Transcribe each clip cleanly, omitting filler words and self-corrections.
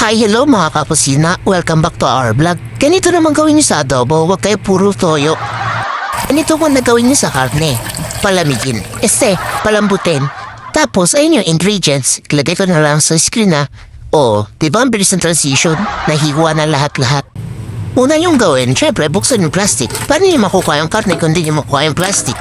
Hi, hello mga kapusina. Welcome back to our vlog. Ganito naman gawin niyo sa adobo, huwag kayo puro toyo. Ganito mo na gawin niyo sa karne. Palamigin. Palambutin. Tapos, ayun yung ingredients. Ilagay ko na lang sa screen na. Diba ang bilis ng transition? Nahiwa na lahat-lahat. Una yung gawin, syempre, buksan yung plastic. Paano niyo makukuha yung karne kung di niyo makukuha yung plastic?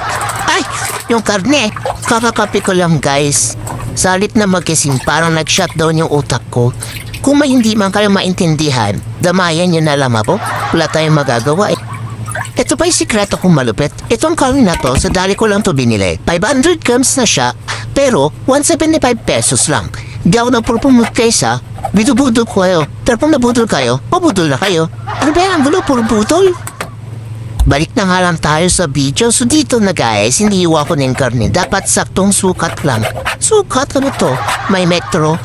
Ay, yung karne. Kakakapi ko lang, guys. Salit na magkising, parang nag-shutdown yung utak ko. Kung may hindi man kayo maintindihan, damayan nyo na lang po. Wala tayong magagawa eh. Ito pa yung sikreto kong malupit. Itong karne na to, sa dali ko lang to binili. 500 grams na siya, pero 175 pesos lang. Di ako na puro kaysa, bidubudol ko kayo. Pero kung nabudol kayo, mabudol na kayo. Ano ba yan? Ang gulo, puro budol. Balik na nga lang tayo sa video. So dito na guys, hindi iwa ko ng karne. Dapat saktong sukat lang. Sukat, ano to? May metro.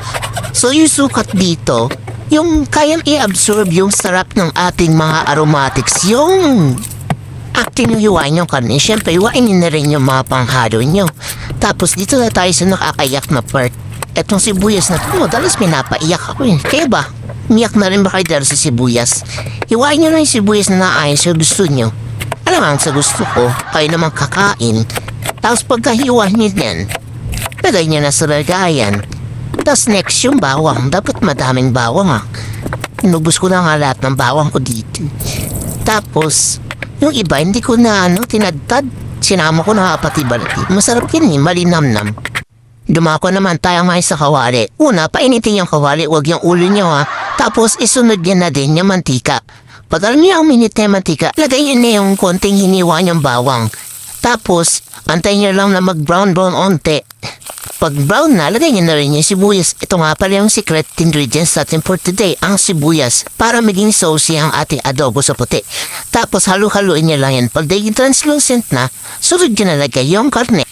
So yung sukat dito, yung kayang i-absorb yung sarap ng ating mga aromatics. Yung acting yung hiwain yung karne. Siyempre, hiwainin na rin yung mga panghalo nyo. Tapos dito na tayo sa nakakayak na part. Etong sibuyas na ito, dalas pinapaiyak ako eh. Kaya ba? Umiyak na rin ba kayo dahil sa sibuyas? Hiwain nyo na yung sibuyas na naayon sa gusto nyo. Alam sa gusto ko, kayo naman kakain. Tapos pagkahiwa nyo yan, lagay nyo na sa lagayan. Tapos next yung bawang. Dapat madaming bawang ah. Inubos ko na nga lahat ng bawang ko dito. Tapos, yung iba hindi ko na tinadtad. Sinama ko na pati balati. Masarap yan eh, malinamnam. Dumako naman tayo ngayon sa kawali. Una, painitin yung kawali, huwag yung ulo nyo ha. Tapos isunod nyo na din yung mantika. Pag alam niyo ang minute na mantika, lagay nyo na yung konting hiniwa yung bawang. Tapos, antayin nyo lang na mag-brown-brown onte. Pag brown na, lagay nyo na rin yung sibuyas. Ito nga pala yung secret ingredients natin for today, ang sibuyas, para maging saucy ang ating adobo sa puti. Tapos halu-haluin nyo lang yan. Pag naging translucent na, sunod nyo na lagay yung karne.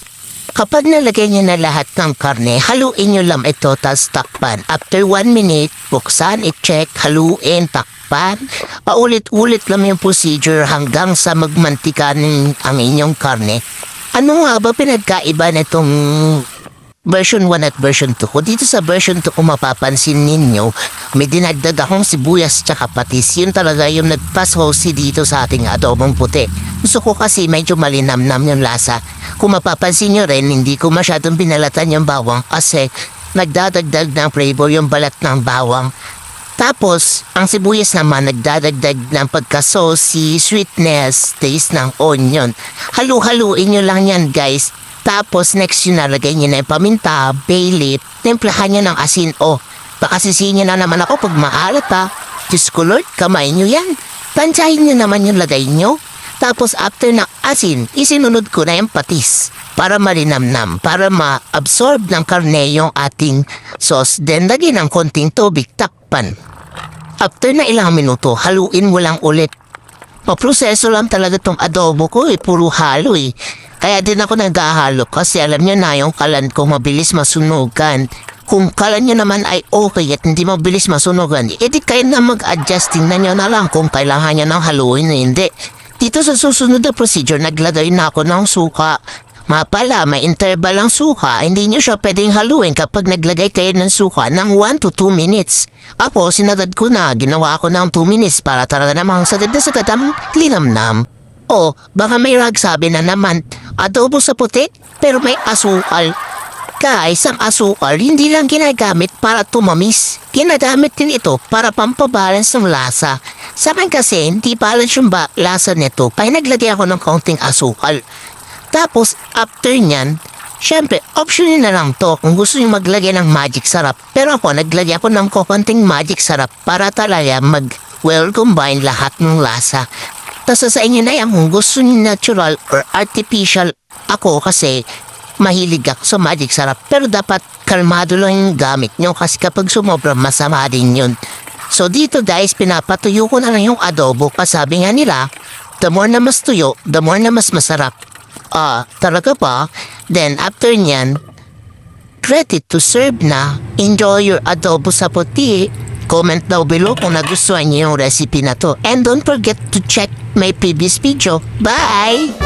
Kapag nalagay nyo na lahat ng karne, haluin nyo lang ito, tas takpan. After 1 minute, buksan, i-check, haluin, takpan. Paulit-ulit lang yung procedure hanggang sa magmantika ang inyong karne. Ano nga ba pinagkaiba nitong version 1 at version 2 ko? Dito sa version 2 ko mapapansin ninyo, may dinagdag akong sibuyas tsaka patis. Yun talaga yung nagpa-saucy dito sa ating adobong puti. Gusto ko kasi medyo malinamnam yung lasa. Kung mapapansin nyo rin, hindi ko masyadong binalatan yung bawang kasi nagdadagdag ng flavor yung balat ng bawang. Tapos, ang sibuyas naman nagdadagdag ng pagka-saucy, sweetness, taste ng onion. Halu-haluin nyo lang yan guys. Tapos next yun nalagay nyo na yung paminta, bay leaf, templahan nyo ng asin. Baka sisihin nyo na naman ako pag maalat ha. Diyos ko Lord, kamay nyo yan. Tansyahin nyo naman yung lagay nyo. Tapos after ng asin, isinunod ko na yung patis para malinamnam, para ma-absorb ng karne yung ating sauce. Then lagyan ng konting tubig, takpan. After na ilang minuto, haluin mo lang ulit. Paproseso lang talaga tong adobo ko puro halo eh. Kaya din ako nag-ahalo kasi alam nyo na yung kalan ko mabilis masunugan. Kung kalan nyo naman ay okay at hindi mabilis masunugan, edi kayo na mag-adjusting na nyo na lang kung kailangan nyo ng haluin na hindi. Dito sa susunod na procedure, naglagay na ako ng suka. Mapala, may interval ang suka. Hindi nyo siya pwedeng haluin kapag naglagay kayo ng suka ng 1 to 2 minutes. Ako, sinagad ko na. Ginawa ko ng 2 minutes para talaga namang sagad na sagad ang linamnam. Baka may ragsabi na naman, adobo sa puti, pero may asukal. Guys, ang asukal hindi lang ginagamit para tumamis. Ginagamit din ito para pampabalance ng lasa. Sa akin kasi, hindi balance yung lasa nito. Kaya naglagay ako ng kaunting asukal. Tapos, after nyan, syempre, option nyo na lang to kung gusto nyo maglagay ng magic sarap. Pero ako, naglagay ako ng kaunting magic sarap para talaga mag-well combine lahat ng lasa. Tapos sa inyo na yan kung gusto nyo natural or artificial. Ako kasi, mahilig ako sa magic sarap. Pero dapat kalmado lang yung gamit nyo kasi kapag sumobra, masama din yun. So dito guys, pinapatuyo ko na lang yung adobo. Kasabi nga nila, the more na mas tuyo, the more na mas masarap. Talaga pa? Then after nyan, ready to serve na. Enjoy your adobo sa puti. Comment down below kung nagustuhan niyo yung recipe na to. And don't forget to check my previous video. Bye!